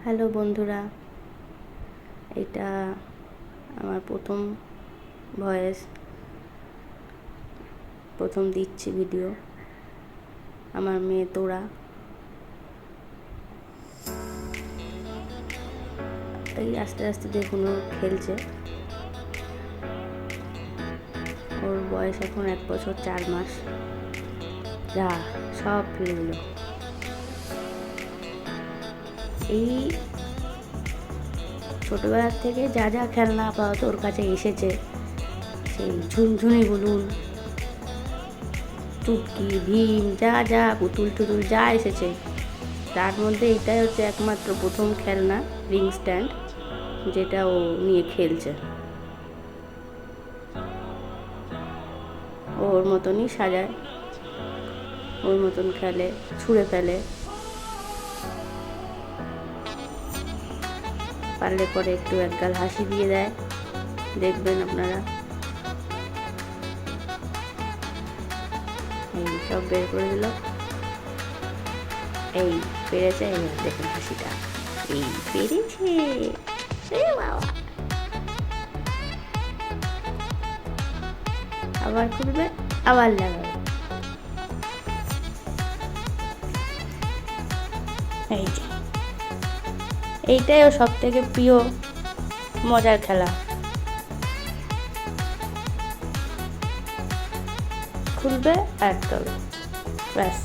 Hello বন্ধুরা, এটা আমার প্রথম ভয়েস, প্রথম দিচ্ছি ভিডিও। আমার মেয়ে তোরা এই আস্তে আস্তে দেখুন ও খেলছে। ওর বয়স এখন 1 বছর 4 মাস। যা সব ফেলে দিল। এই ছোটোবেলার থেকে যা যা খেলনা আপাতত ওর কাছে এসেছে, সেই ঝুনঝুনি বলুন, চুটকি, ভীম, যা যা পুতুল টুতুল যা এসেছে, তার মধ্যে এটাই হচ্ছে একমাত্র প্রথম খেলনা রিং স্ট্যান্ড, যেটা ও নিয়ে খেলছে। ওর মতনই সাজায়, ওর মতন খেলে, ছুঁড়ে ফেলে, পারলে পরে একটু একগাল হাসি দিয়ে দেয়, দেখবেন আপনারা। এই সব বের করে দিল, এই পেরেছে, এই দেখুন হাসিটা, এই পেরেছে, বাবা। আবার খুলবে, আবার লাগাবে। এই যে এইটাই ও সব থেকে প্রিয় মজার খেলা। খুলবে আর তবে ব্যাস।